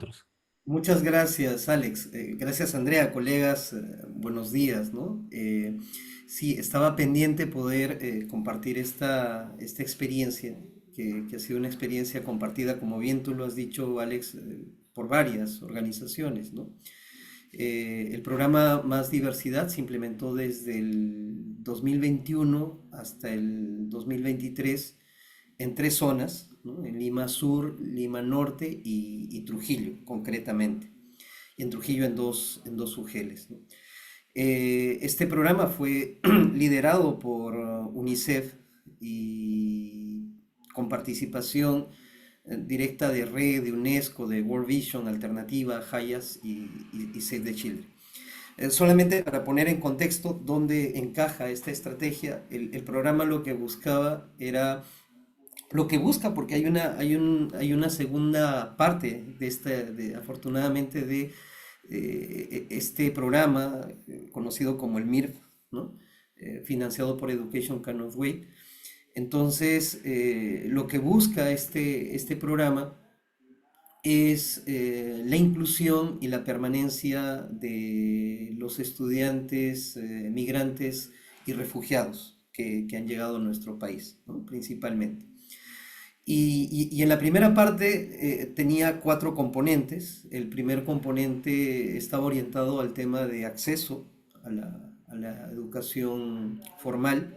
Nosotros. Muchas gracias, Alex. Gracias, Andrea, colegas. Buenos días, ¿no? Sí, estaba pendiente poder compartir esta experiencia, que ha sido una experiencia compartida, como bien tú lo has dicho, Alex, por varias organizaciones, ¿no? El programa Más Diversidad se implementó desde el 2021 hasta el 2023 en tres zonas, ¿no? En Lima Sur, Lima Norte y Trujillo, concretamente. Y en Trujillo en dos UGELs, ¿no? Este programa fue liderado por UNICEF y con participación directa de RED, de UNESCO, de World Vision, Alternativa, Hayas y Save the Children. Solamente para poner en contexto dónde encaja esta estrategia, el programa lo que buscaba era lo que busca, porque hay una segunda parte afortunadamente, de este programa conocido como el MIRF, ¿no? Financiado por Education Cannot Wait. Entonces, lo que busca este programa es la inclusión y la permanencia de los estudiantes migrantes y refugiados que han llegado a nuestro país, ¿no? Principalmente. Y en la primera parte tenía cuatro componentes. El primer componente estaba orientado al tema de acceso a la educación formal.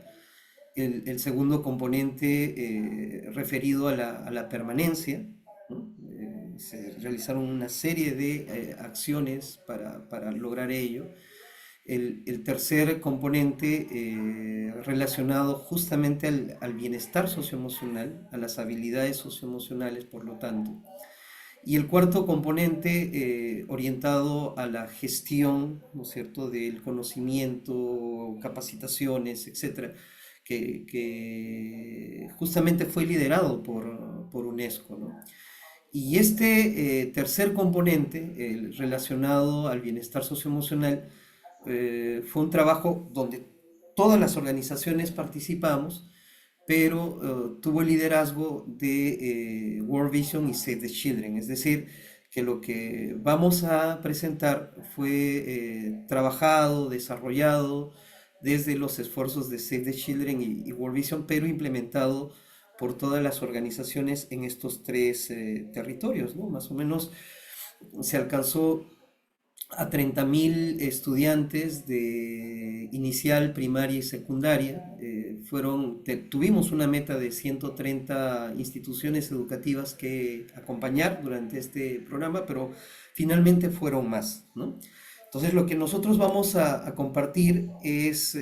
El segundo componente referido a la permanencia, ¿no? Se realizaron una serie de acciones para lograr ello. El tercer componente relacionado justamente al bienestar socioemocional, a las habilidades socioemocionales, por lo tanto. Y el cuarto componente orientado a la gestión, ¿no es cierto?, del conocimiento, capacitaciones, etcétera, que justamente fue liderado por UNESCO, ¿no? Y este tercer componente, el relacionado al bienestar socioemocional, fue un trabajo donde todas las organizaciones participamos, pero tuvo el liderazgo de World Vision y Save the Children. Es decir, que lo que vamos a presentar fue trabajado, desarrollado desde los esfuerzos de Save the Children y World Vision, pero implementado por todas las organizaciones en estos tres territorios, ¿no? Más o menos se alcanzó a 30.000 estudiantes de inicial, primaria y secundaria. Tuvimos una meta de 130 instituciones educativas que acompañar durante este programa, pero finalmente fueron más, ¿no? Entonces lo que nosotros vamos a compartir es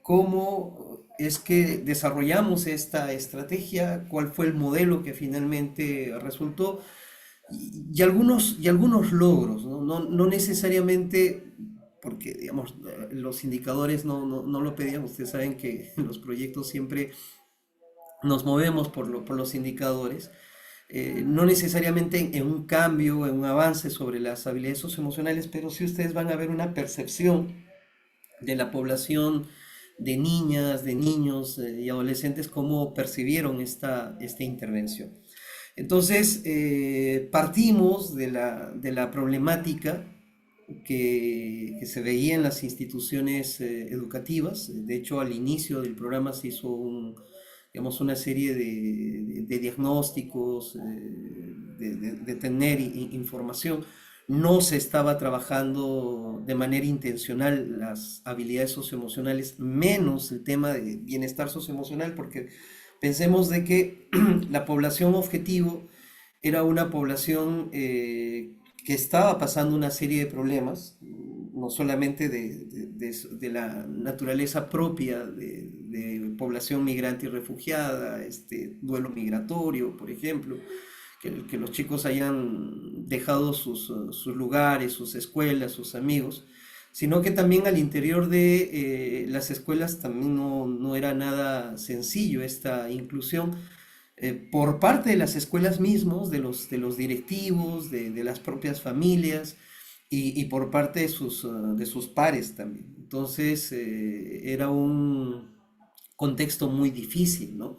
cómo es que desarrollamos esta estrategia, cuál fue el modelo que finalmente resultó y algunos logros, ¿no? No necesariamente, porque digamos, los indicadores no lo pedían. Ustedes saben que en los proyectos siempre nos movemos por los indicadores, no necesariamente en un cambio, en un avance sobre las habilidades socioemocionales, pero sí ustedes van a ver una percepción de la población, de niñas, de niños y adolescentes, cómo percibieron esta intervención. Entonces, partimos de la problemática que se veía en las instituciones educativas. De hecho, al inicio del programa se hizo digamos, una serie de diagnósticos, de tener información. No se estaba trabajando de manera intencional las habilidades socioemocionales, menos el tema de bienestar socioemocional, porque pensemos de que la población objetivo era una población que estaba pasando una serie de problemas, no solamente de la naturaleza propia de población migrante y refugiada, este duelo migratorio, por ejemplo, que los chicos hayan dejado sus lugares, sus escuelas, sus amigos, sino que también al interior de las escuelas también no era nada sencillo esta inclusión por parte de las escuelas mismos, de los directivos, de las propias familias y por parte de sus pares también. Entonces era un contexto muy difícil, ¿no?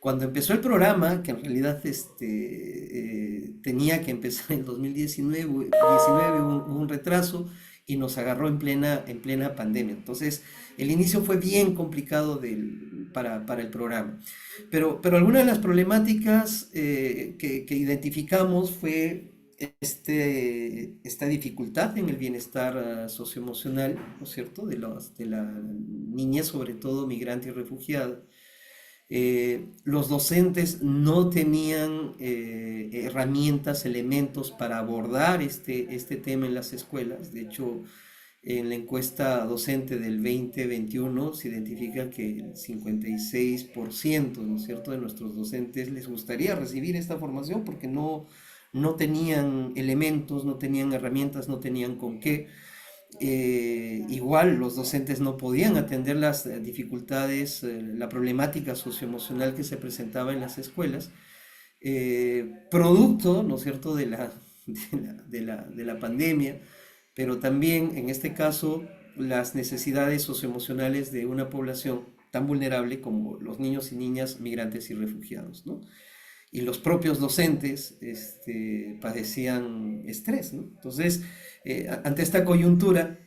Cuando empezó el programa, que en realidad tenía que empezar en 2019, hubo un retraso y nos agarró en plena pandemia. Entonces, el inicio fue bien complicado para el programa. Pero alguna de las problemáticas que identificamos fue esta dificultad en el bienestar socioemocional, ¿no es cierto?, de la niñez, sobre todo migrante y refugiada. Los docentes no tenían herramientas, elementos para abordar este tema en las escuelas. De hecho, en la encuesta docente del 2021 se identifica que el 56%, ¿no es cierto?, de nuestros docentes les gustaría recibir esta formación porque no tenían elementos, no tenían herramientas, no tenían con qué. Igual los docentes no podían atender las dificultades, la problemática socioemocional que se presentaba en las escuelas, producto, ¿no es cierto?, de la pandemia, pero también en este caso las necesidades socioemocionales de una población tan vulnerable como los niños y niñas migrantes y refugiados, ¿no? Y los propios docentes padecían estrés, ¿no? Entonces, ante esta coyuntura,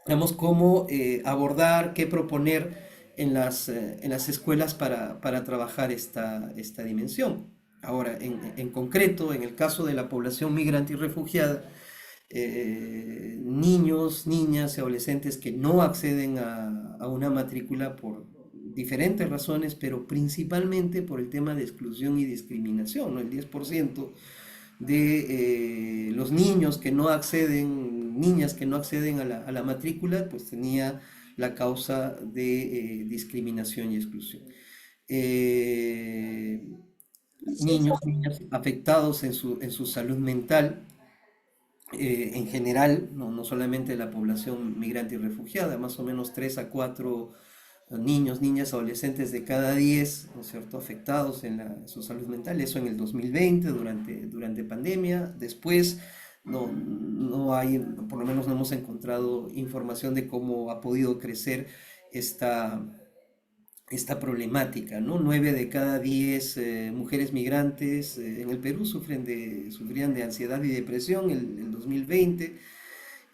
digamos, cómo abordar, qué proponer en las escuelas para trabajar esta dimensión. Ahora, en concreto, en el caso de la población migrante y refugiada, niños, niñas y adolescentes que no acceden a una matrícula por diferentes razones, pero principalmente por el tema de exclusión y discriminación, ¿no? El 10% de los niños que no acceden, niñas que no acceden a la matrícula, pues tenía la causa de discriminación y exclusión. Eh, Niños, niñas afectados en su salud mental, en general, no solamente la población migrante y refugiada, más o menos 3 a 4 niños, niñas, adolescentes de cada 10, ¿no es cierto?, afectados en su salud mental, eso en el 2020, durante pandemia. Después no hay, por lo menos no hemos encontrado información de cómo ha podido crecer esta, esta problemática, ¿no? 9 de cada 10 mujeres migrantes en el Perú sufrían de ansiedad y depresión el 2020,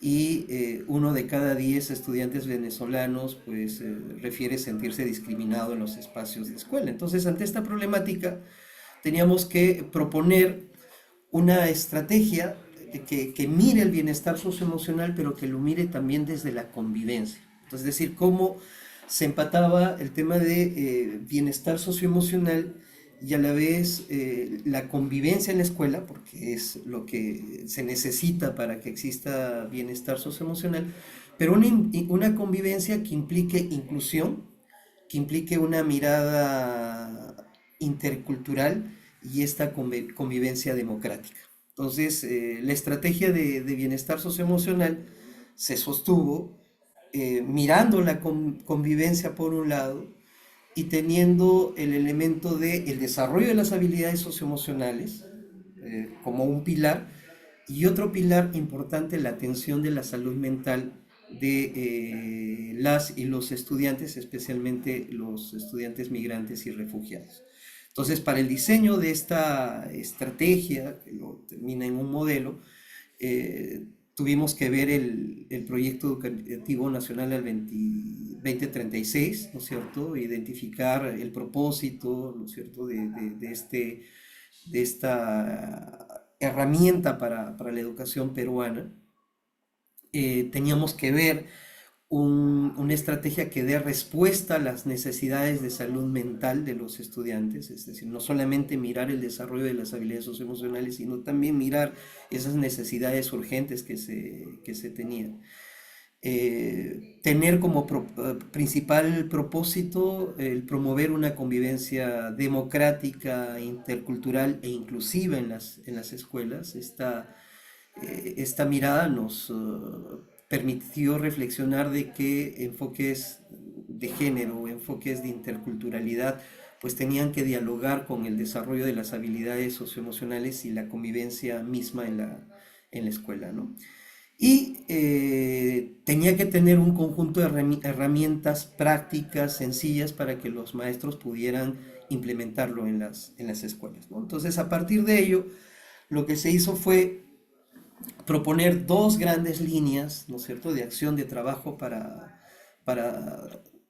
y 1 de cada 10 estudiantes venezolanos pues refiere sentirse discriminado en los espacios de escuela. Entonces, ante esta problemática teníamos que proponer una estrategia que mire el bienestar socioemocional, pero que lo mire también desde la convivencia. Entonces, es decir, cómo se empataba el tema de bienestar socioemocional y a la vez la convivencia en la escuela, porque es lo que se necesita para que exista bienestar socioemocional, pero una convivencia que implique inclusión, que implique una mirada intercultural y esta convivencia democrática. Entonces, la estrategia de bienestar socioemocional se sostuvo mirando la convivencia por un lado y teniendo el elemento del el desarrollo de las habilidades socioemocionales como un pilar, y otro pilar importante, la atención de la salud mental de las y los estudiantes, especialmente los estudiantes migrantes y refugiados. Entonces, para el diseño de esta estrategia, que lo termina en un modelo, tuvimos que ver el proyecto educativo nacional al 2036, ¿no es cierto? Identificar el propósito, ¿no es cierto?, de esta herramienta para la educación peruana. Teníamos que ver una estrategia que dé respuesta a las necesidades de salud mental de los estudiantes, es decir, no solamente mirar el desarrollo de las habilidades socioemocionales, sino también mirar esas necesidades urgentes que se tenían. Tener como principal propósito el promover una convivencia democrática, intercultural e inclusiva en las escuelas. Esta mirada nos permitió reflexionar de que enfoques de género, enfoques de interculturalidad, pues tenían que dialogar con el desarrollo de las habilidades socioemocionales y la convivencia misma en la escuela, ¿no? Y tenía que tener un conjunto de herramientas prácticas, sencillas, para que los maestros pudieran implementarlo en las escuelas, ¿no? Entonces, a partir de ello, lo que se hizo fue proponer dos grandes líneas, ¿no es cierto?, de acción, de trabajo para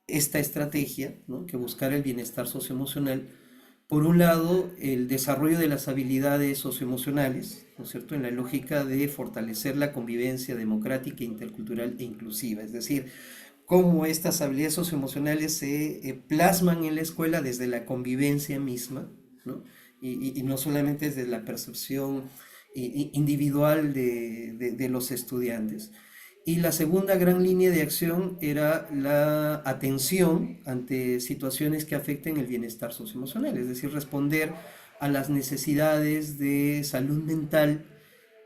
esta estrategia, ¿no?, que buscara el bienestar socioemocional. Por un lado, el desarrollo de las habilidades socioemocionales, ¿no es cierto?, en la lógica de fortalecer la convivencia democrática, intercultural e inclusiva, es decir, cómo estas habilidades socioemocionales se plasman en la escuela desde la convivencia misma, ¿no? Y no solamente desde la percepción individual de los estudiantes. Y la segunda gran línea de acción era la atención ante situaciones que afecten el bienestar socioemocional, es decir, responder a las necesidades de salud mental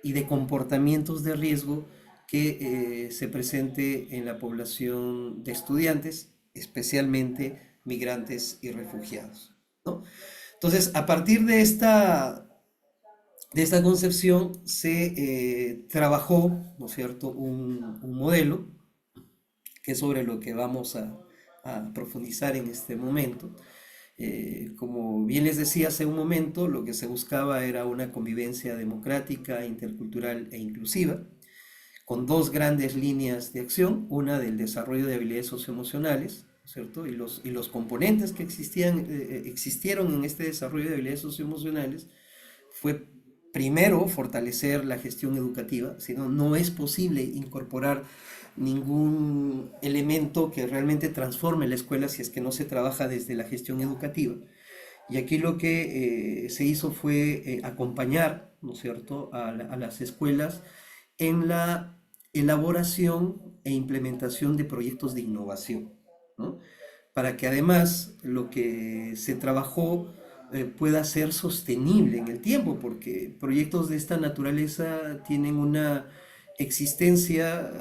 y de comportamientos de riesgo que se presente en la población de estudiantes, especialmente migrantes y refugiados, ¿no? Entonces, a partir de esta concepción se trabajó, ¿no es cierto?, un modelo, que es sobre lo que vamos a profundizar en este momento. Como bien les decía hace un momento, lo que se buscaba era una convivencia democrática, intercultural e inclusiva, con dos grandes líneas de acción, una del desarrollo de habilidades socioemocionales, ¿cierto? Y los componentes que existieron en este desarrollo de habilidades socioemocionales fue primero fortalecer la gestión educativa, si no, no es posible incorporar ningún elemento que realmente transforme la escuela si es que no se trabaja desde la gestión educativa. Y aquí lo que se hizo fue acompañar, ¿no es cierto?, a las escuelas en la elaboración e implementación de proyectos de innovación, ¿no?, para que además lo que se trabajó pueda ser sostenible en el tiempo, porque proyectos de esta naturaleza tienen una existencia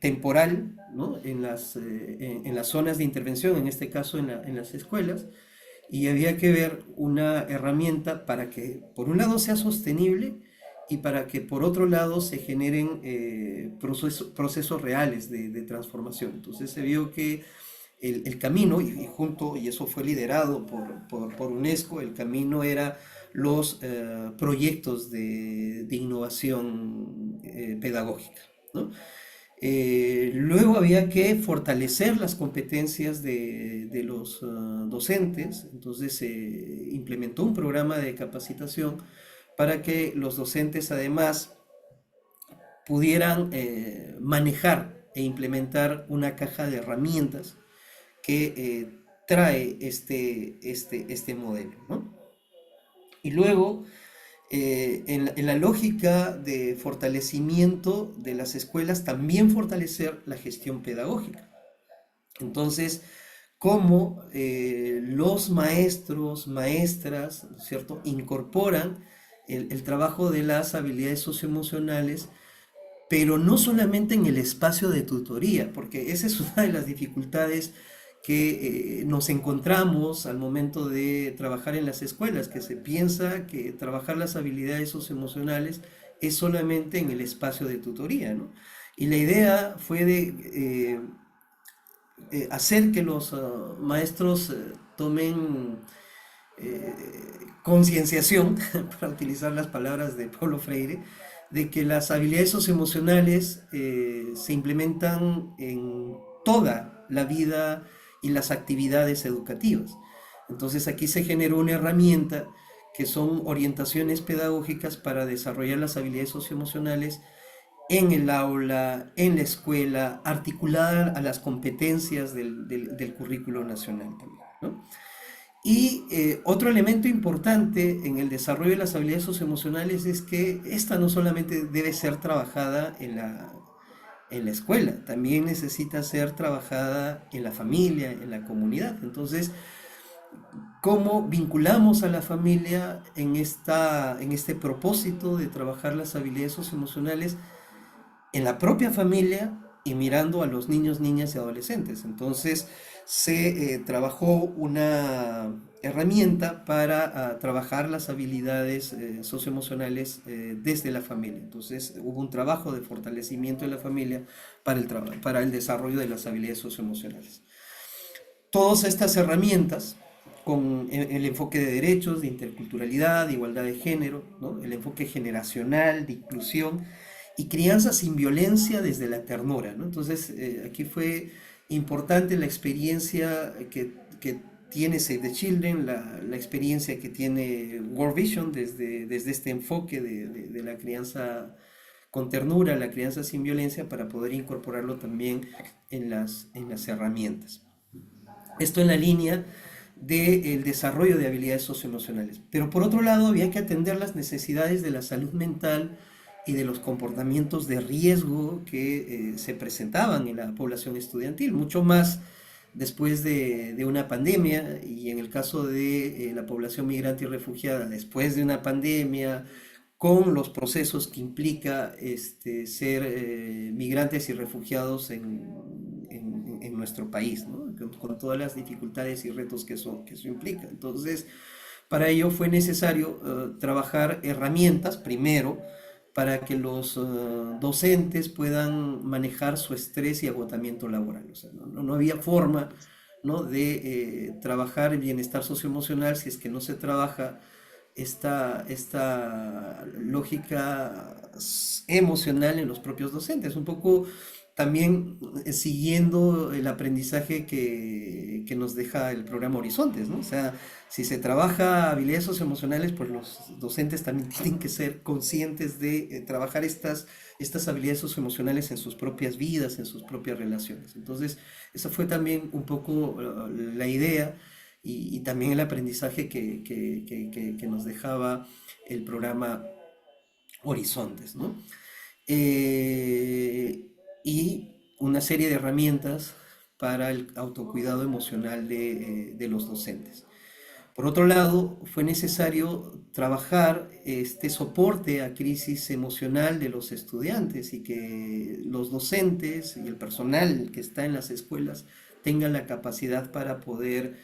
temporal, ¿no?, en las zonas de intervención, en este caso en las escuelas, y había que ver una herramienta para que, por un lado, sea sostenible y para que, por otro lado, se generen procesos reales de transformación. Entonces se vio que el camino, y eso fue liderado por UNESCO, el camino era los proyectos de innovación pedagógica, ¿no? Luego había que fortalecer las competencias de los docentes, entonces se implementó un programa de capacitación para que los docentes además pudieran manejar e implementar una caja de herramientas que trae este modelo, ¿no? Y luego, en la lógica de fortalecimiento de las escuelas, también fortalecer la gestión pedagógica. Entonces, cómo los maestros, maestras, ¿no es cierto?, incorporan el trabajo de las habilidades socioemocionales, pero no solamente en el espacio de tutoría, porque esa es una de las dificultades que nos encontramos al momento de trabajar en las escuelas, que se piensa que trabajar las habilidades socioemocionales es solamente en el espacio de tutoría, ¿no? Y la idea fue de hacer que los maestros tomen eh, concienciación, para utilizar las palabras de Paulo Freire, de que las habilidades socioemocionales se implementan en toda la vida y las actividades educativas. Entonces aquí se generó una herramienta que son orientaciones pedagógicas para desarrollar las habilidades socioemocionales en el aula, en la escuela, articulada a las competencias del currículo nacional también, ¿no? Y otro elemento importante en el desarrollo de las habilidades socioemocionales es que esta no solamente debe ser trabajada en la escuela, también necesita ser trabajada en la familia, en la comunidad. Entonces, ¿cómo vinculamos a la familia en este propósito de trabajar las habilidades socioemocionales en la propia familia y mirando a los niños, niñas y adolescentes? Entonces se trabajó una herramienta para trabajar las habilidades socioemocionales desde la familia. Entonces hubo un trabajo de fortalecimiento de la familia para el desarrollo de las habilidades socioemocionales. Todas estas herramientas con el enfoque de derechos, de interculturalidad, de igualdad de género, ¿no? El enfoque generacional, de inclusión y crianza sin violencia desde la ternura, ¿no? Entonces, aquí fue importante la experiencia que tiene Save the Children, la experiencia que tiene World Vision desde este enfoque de la crianza con ternura, la crianza sin violencia, para poder incorporarlo también en las herramientas. Esto en la línea del desarrollo de habilidades socioemocionales. Pero por otro lado, había que atender las necesidades de la salud mental y de los comportamientos de riesgo que se presentaban en la población estudiantil, mucho más después de una pandemia, y en el caso de la población migrante y refugiada, después de una pandemia, con los procesos que implica ser migrantes y refugiados en nuestro país, ¿no? Con todas las dificultades y retos que eso implica. Entonces, para ello fue necesario trabajar herramientas, primero, para que los docentes puedan manejar su estrés y agotamiento laboral. O sea, no había forma, ¿no?, de trabajar el bienestar socioemocional si es que no se trabaja esta lógica emocional en los propios docentes, un poco también siguiendo el aprendizaje que nos deja el programa Horizontes, ¿no? O sea, si se trabaja habilidades socioemocionales, pues los docentes también tienen que ser conscientes de trabajar estas habilidades socioemocionales en sus propias vidas, en sus propias relaciones. Entonces, esa fue también un poco la idea y también el aprendizaje que nos dejaba el programa Horizontes, ¿no? Y una serie de herramientas para el autocuidado emocional de los docentes. Por otro lado, fue necesario trabajar este soporte a crisis emocional de los estudiantes y que los docentes y el personal que está en las escuelas tengan la capacidad para poder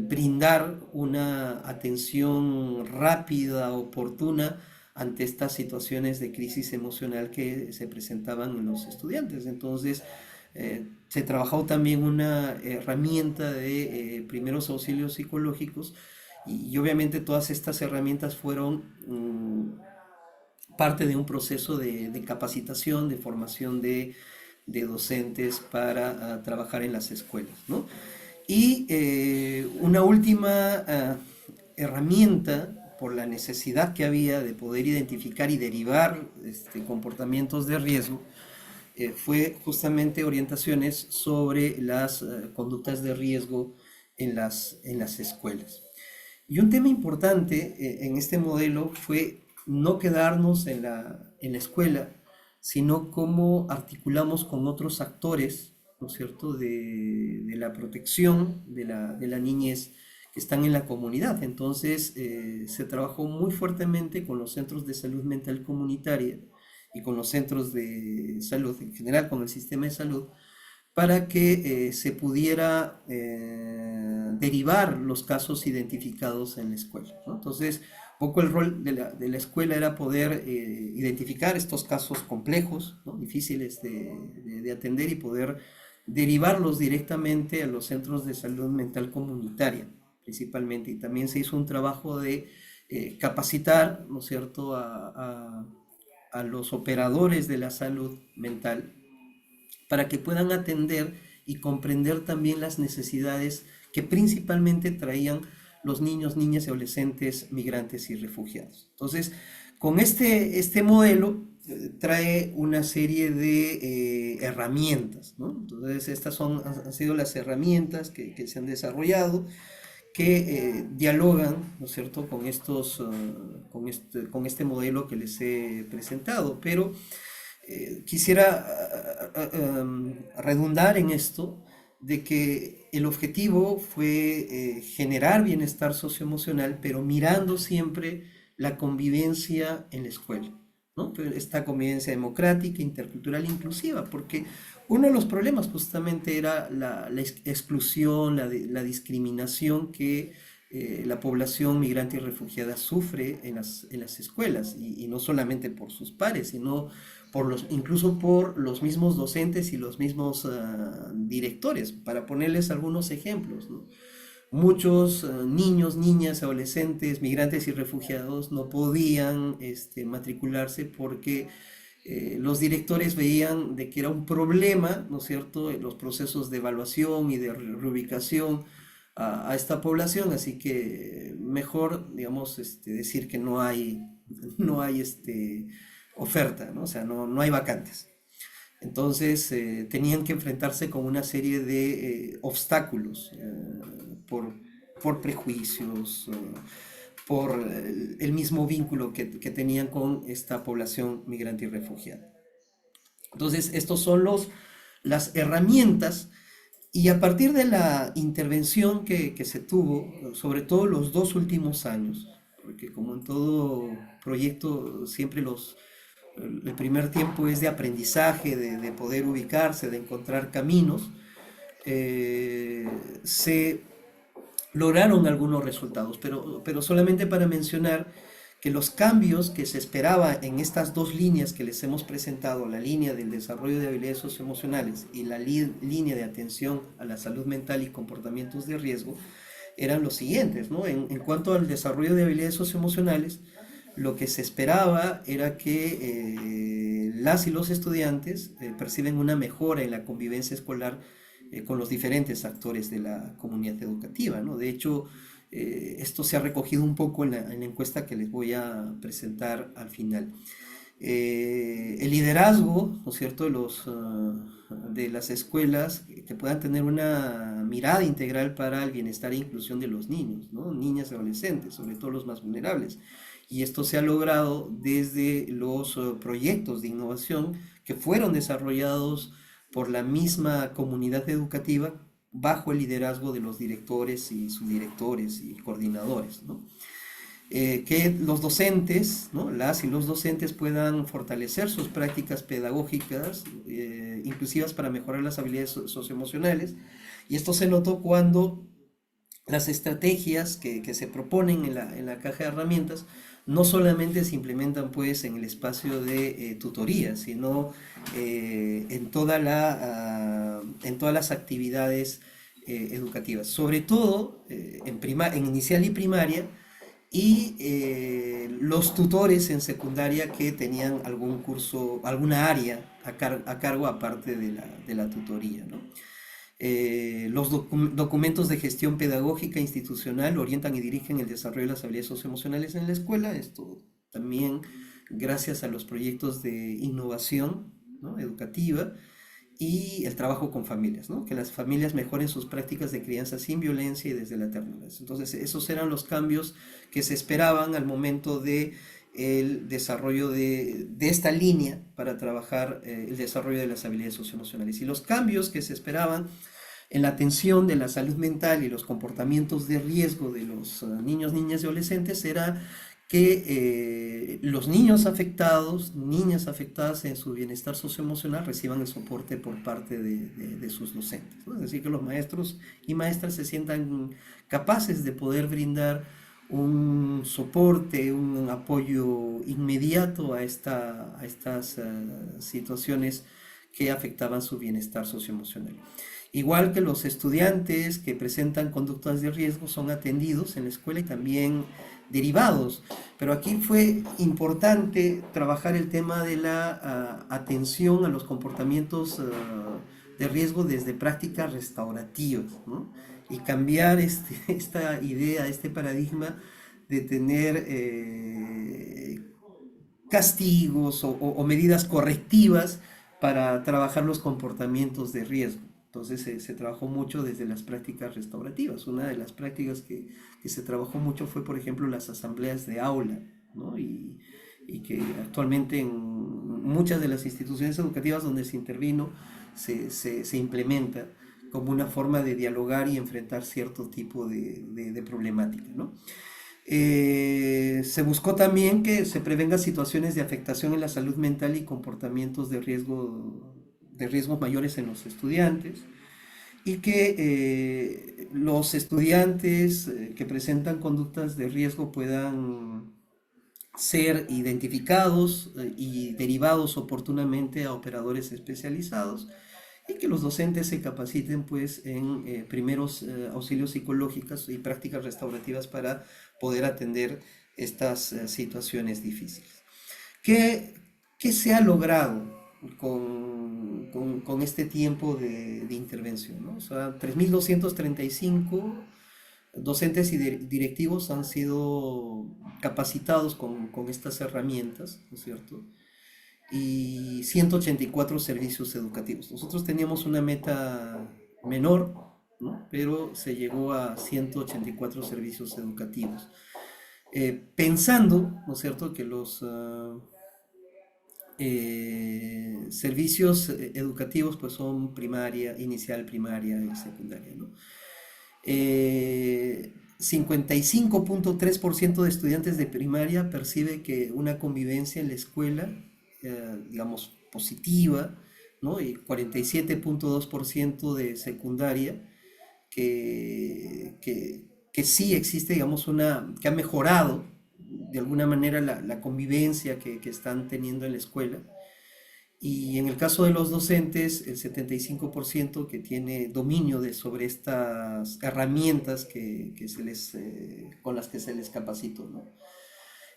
brindar una atención rápida, oportuna, ante estas situaciones de crisis emocional que se presentaban en los estudiantes. Entonces, se trabajó también una herramienta de primeros auxilios psicológicos, y obviamente todas estas herramientas fueron parte de un proceso de capacitación, de formación de docentes para trabajar en las escuelas, ¿no? Y una última herramienta, por la necesidad que había de poder identificar y derivar comportamientos de riesgo, fue justamente orientaciones sobre las conductas de riesgo en las escuelas. Y un tema importante en este modelo fue no quedarnos en la escuela, sino cómo articulamos con otros actores, ¿no es cierto?, de la protección de la niñez que están en la comunidad. Entonces, se trabajó muy fuertemente con los centros de salud mental comunitaria y con los centros de salud, en general con el sistema de salud, para que se pudiera derivar los casos identificados en la escuela, ¿no? Entonces, un poco el rol de la escuela era poder identificar estos casos complejos, ¿no?, difíciles de atender, y poder derivarlos directamente a los centros de salud mental comunitaria, principalmente. Y también se hizo un trabajo de capacitar, ¿no es cierto?, a los operadores de la salud mental, para que puedan atender y comprender también las necesidades que principalmente traían los niños, niñas y adolescentes migrantes y refugiados. Entonces, con este modelo trae una serie de herramientas, ¿no? Entonces, estas han sido las herramientas que se han desarrollado, que dialogan, ¿no es cierto?, con este modelo que les he presentado. Pero quisiera redundar en esto, de que el objetivo fue generar bienestar socioemocional, pero mirando siempre la convivencia en la escuela, ¿no? Pero esta convivencia democrática, intercultural e inclusiva, porque uno de los problemas justamente era la exclusión, la discriminación que la población migrante y refugiada sufre en las escuelas, y no solamente por sus pares, sino incluso por los mismos docentes y los mismos directores, para ponerles algunos ejemplos, ¿no? muchos niños, niñas, adolescentes, migrantes y refugiados no podían matricularse porque los directores veían de que era un problema, ¿no es cierto?, en los procesos de evaluación y de reubicación a esta población, así que mejor, digamos, decir que no hay oferta, ¿no? O sea, no hay vacantes. Entonces tenían que enfrentarse con una serie de obstáculos por, por prejuicios, por el mismo vínculo que tenían con esta población migrante y refugiada. Entonces, estos son las herramientas y a partir de la intervención que se tuvo, sobre todo los 2 últimos años, porque como en todo proyecto siempre el primer tiempo es de aprendizaje, de poder ubicarse, de encontrar caminos, eh, se lograron algunos resultados, pero solamente para mencionar que los cambios que se esperaba en estas dos líneas que les hemos presentado, la línea del desarrollo de habilidades socioemocionales y la línea de atención a la salud mental y comportamientos de riesgo, eran los siguientes, ¿no? En cuanto al desarrollo de habilidades socioemocionales, lo que se esperaba era que las y los estudiantes perciben una mejora en la convivencia escolar con los diferentes actores de la comunidad educativa, ¿no? De hecho, esto se ha recogido un poco en la encuesta que les voy a presentar al final. El liderazgo, ¿no es cierto?, de las escuelas que puedan tener una mirada integral para el bienestar e inclusión de los niños, ¿no? Niñas y adolescentes, sobre todo los más vulnerables. Y esto se ha logrado desde los proyectos de innovación que fueron desarrollados por la misma comunidad educativa bajo el liderazgo de los directores y subdirectores y coordinadores, ¿no? Que los docentes, ¿no?, las y los docentes puedan fortalecer sus prácticas pedagógicas inclusivas para mejorar las habilidades socioemocionales. Y esto se notó cuando las estrategias que se proponen en la caja de herramientas no solamente se implementan pues en el espacio de tutoría, sino en todas las actividades educativas, sobre todo en inicial y primaria, y los tutores en secundaria que tenían algún curso, alguna área a cargo aparte de la tutoría, ¿no? Los documentos de gestión pedagógica institucional orientan y dirigen el desarrollo de las habilidades socioemocionales en la escuela. Esto también gracias a los proyectos de innovación, ¿no?, educativa y el trabajo con familias, ¿no? Que las familias mejoren sus prácticas de crianza sin violencia y desde la ternura. Entonces, esos eran los cambios que se esperaban al momento de el desarrollo de esta línea para trabajar el desarrollo de las habilidades socioemocionales. Y los cambios que se esperaban en la atención de la salud mental y los comportamientos de riesgo de los niños, niñas y adolescentes era que los niños afectados, niñas afectadas en su bienestar socioemocional reciban el soporte por parte de sus docentes, ¿no? Es decir, que los maestros y maestras se sientan capaces de poder brindar un soporte, un apoyo inmediato a estas situaciones que afectaban su bienestar socioemocional. Igual que los estudiantes que presentan conductas de riesgo son atendidos en la escuela y también derivados. Pero aquí fue importante trabajar el tema de la atención a los comportamientos de riesgo desde prácticas restaurativas, ¿no? Y cambiar esta idea, este paradigma de tener castigos o medidas correctivas para trabajar los comportamientos de riesgo. Entonces se trabajó mucho desde las prácticas restaurativas. Una de las prácticas que se trabajó mucho fue, por ejemplo, las asambleas de aula, ¿no? Y que actualmente en muchas de las instituciones educativas donde se intervino se implementa como una forma de dialogar y enfrentar cierto tipo de problemática, ¿no? Se buscó también que se prevengan situaciones de afectación en la salud mental y comportamientos de riesgos mayores en los estudiantes y que los estudiantes que presentan conductas de riesgo puedan ser identificados y derivados oportunamente a operadores especializados y que los docentes se capaciten pues en primeros auxilios psicológicos y prácticas restaurativas para poder atender estas situaciones difíciles. ¿Qué, qué se ha logrado con este tiempo de intervención, ¿no? O sea, 3.235 docentes y directivos han sido capacitados con estas herramientas, ¿no es cierto? Y 184 servicios educativos. Nosotros teníamos una meta menor, ¿no? Pero se llegó a 184 servicios educativos. Pensando, ¿no es cierto?, que los servicios educativos pues son primaria, inicial, primaria y secundaria, ¿no? 55.3% de estudiantes de primaria percibe que una convivencia en la escuela, digamos, positiva, ¿no? Y 47.2% de secundaria que sí existe, digamos, que ha mejorado de alguna manera la convivencia que están teniendo en la escuela. Y en el caso de los docentes, el 75% que tiene dominio sobre estas herramientas con las que se les capacitó, ¿no?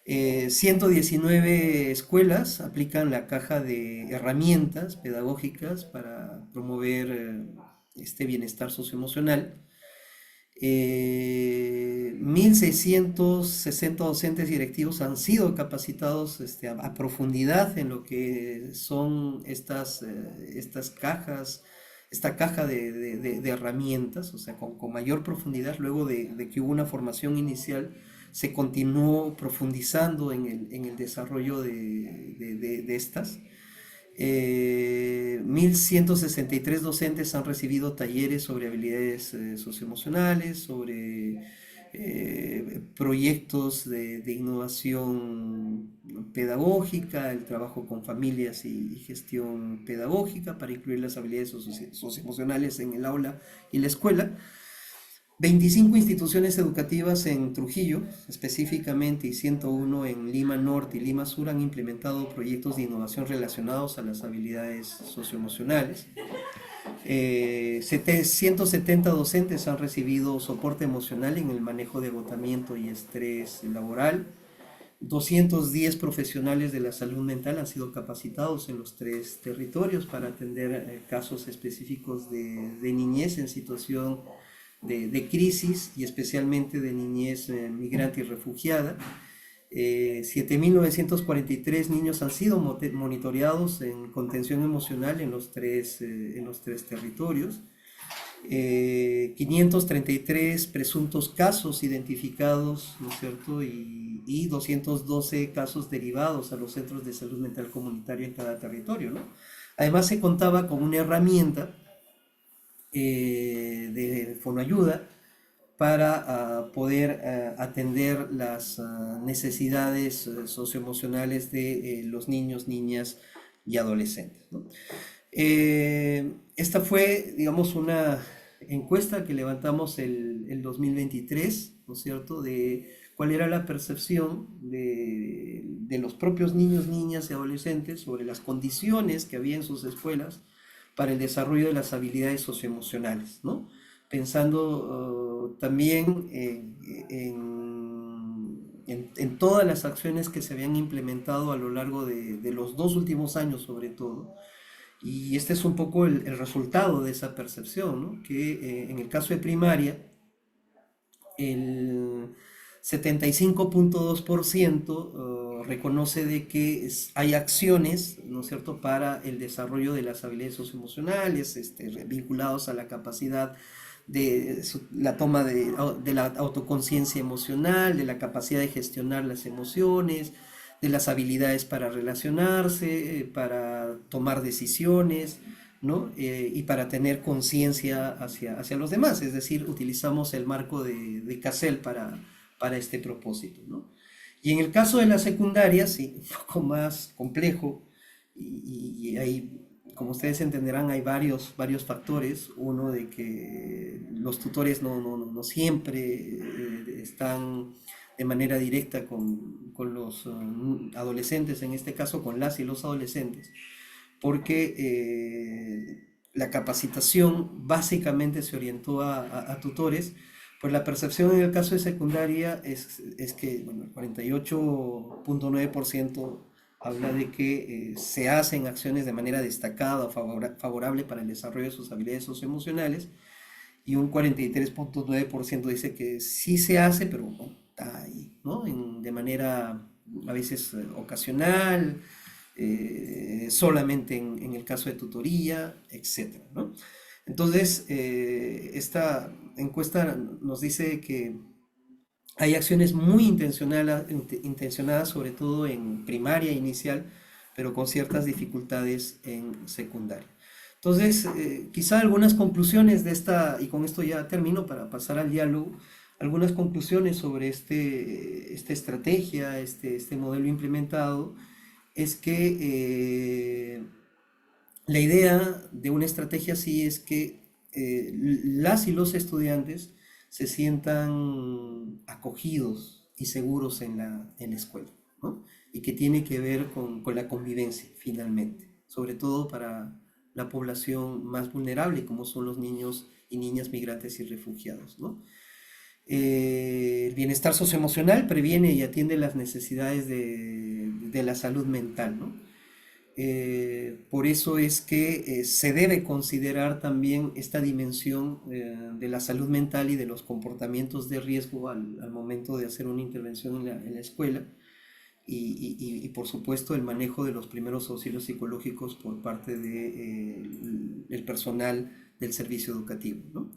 119 escuelas aplican la caja de herramientas pedagógicas para promover este bienestar socioemocional. 1.660 docentes directivos han sido capacitados a profundidad en lo que son estas cajas, esta caja de herramientas, o sea, con mayor profundidad. Luego de que hubo una formación inicial, se continuó profundizando en el desarrollo de estas. 1.163 docentes han recibido talleres sobre habilidades socioemocionales, sobre proyectos de innovación pedagógica, el trabajo con familias y gestión pedagógica para incluir las habilidades socioemocionales en el aula y la escuela. 25 instituciones educativas en Trujillo, específicamente, y 101 en Lima Norte y Lima Sur han implementado proyectos de innovación relacionados a las habilidades socioemocionales. 170 docentes han recibido soporte emocional en el manejo de agotamiento y estrés laboral. 210 profesionales de la salud mental han sido capacitados en los 3 territorios para atender casos específicos de niñez en situación de crisis y especialmente de niñez migrante y refugiada. 7.943 niños han sido monitoreados en contención emocional en los tres territorios. 533 presuntos casos identificados, ¿no es cierto? Y 212 casos derivados a los centros de salud mental comunitaria en cada territorio, ¿no? Además se contaba con una herramienta de Fonoayuda para poder atender las necesidades socioemocionales de los niños, niñas y adolescentes, ¿no? Esta fue, digamos, una encuesta que levantamos el 2023, ¿no es cierto?, de cuál era la percepción de los propios niños, niñas y adolescentes sobre las condiciones que había en sus escuelas para el desarrollo de las habilidades socioemocionales, ¿no? Pensando también en todas las acciones que se habían implementado a lo largo de los 2 últimos años sobre todo. Y este es un poco el resultado de esa percepción, ¿no? Que en el caso de primaria, el 75.2% reconoce de que hay acciones, ¿no es cierto?, para el desarrollo de las habilidades socioemocionales, vinculados a la capacidad de la toma de la autoconciencia emocional, de la capacidad de gestionar las emociones, de las habilidades para relacionarse, para tomar decisiones, ¿no? Y para tener conciencia hacia los demás, es decir, utilizamos el marco de Cassell para este propósito, ¿no? Y en el caso de la secundaria, sí, un poco más complejo, y hay, como ustedes entenderán, hay varios factores. Uno, de que los tutores no siempre están de manera directa con los adolescentes, en este caso con las y los adolescentes, porque la capacitación básicamente se orientó a tutores, pues la percepción en el caso de secundaria es que, bueno, el 48.9% habla de que se hacen acciones de manera destacada o favorable para el desarrollo de sus habilidades socioemocionales, y un 43.9% dice que sí se hace, pero no, está ahí, ¿no? De manera a veces ocasional, solamente en el caso de tutoría, etcétera, ¿no? Entonces, esta encuesta nos dice que hay acciones muy intencionadas, sobre todo en primaria inicial, pero con ciertas dificultades en secundaria. Entonces, quizá algunas conclusiones de esta, y con esto ya termino para pasar al diálogo, algunas conclusiones sobre esta estrategia, este modelo implementado, es que la idea de una estrategia así es que las y los estudiantes se sientan acogidos y seguros en la escuela, ¿no? Y que tiene que ver con la convivencia, finalmente, sobre todo para la población más vulnerable, como son los niños y niñas migrantes y refugiados, ¿no? El bienestar socioemocional previene y atiende las necesidades de la salud mental, ¿no? Por eso es que se debe considerar también esta dimensión de la salud mental y de los comportamientos de riesgo al momento de hacer una intervención en la escuela, y por supuesto el manejo de los primeros auxilios psicológicos por parte del personal del servicio educativo, ¿no?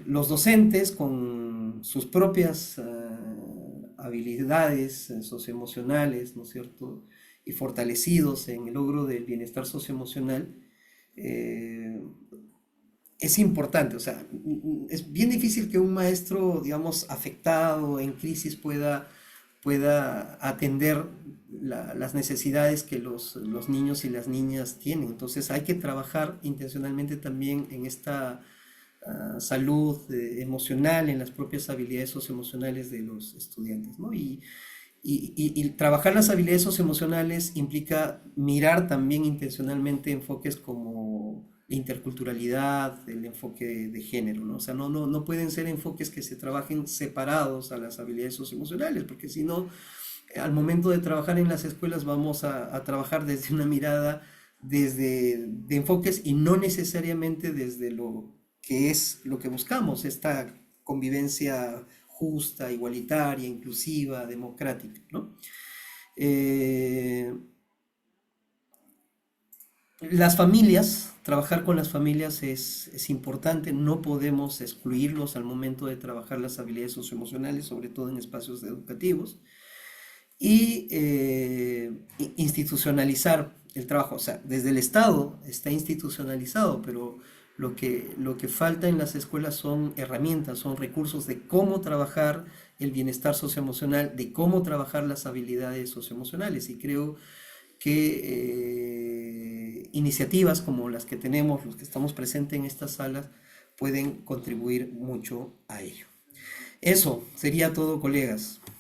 Los docentes con sus propias habilidades socioemocionales, ¿no es cierto?, y fortalecidos en el logro del bienestar socioemocional, eh, es importante. O sea, es bien difícil que un maestro, digamos, afectado, en crisis, pueda atender las necesidades que los niños y las niñas tienen. Entonces hay que trabajar intencionalmente también en esta salud emocional, en las propias habilidades socioemocionales de los estudiantes, ¿no? Y trabajar las habilidades socioemocionales implica mirar también intencionalmente enfoques como la interculturalidad, el enfoque de género, ¿no? O sea, no pueden ser enfoques que se trabajen separados a las habilidades socioemocionales, porque si no, al momento de trabajar en las escuelas vamos a trabajar desde una mirada de enfoques y no necesariamente desde lo que es lo que buscamos, esta convivencia justa, igualitaria, inclusiva, democrática, ¿no? Eh, las familias, trabajar con las familias es importante, no podemos excluirlos al momento de trabajar las habilidades socioemocionales, sobre todo en espacios educativos, y institucionalizar el trabajo. O sea, desde el Estado está institucionalizado, pero lo que falta en las escuelas son herramientas, son recursos de cómo trabajar el bienestar socioemocional, de cómo trabajar las habilidades socioemocionales. Y creo que iniciativas como las que tenemos, los que estamos presentes en estas salas, pueden contribuir mucho a ello. Eso sería todo, colegas.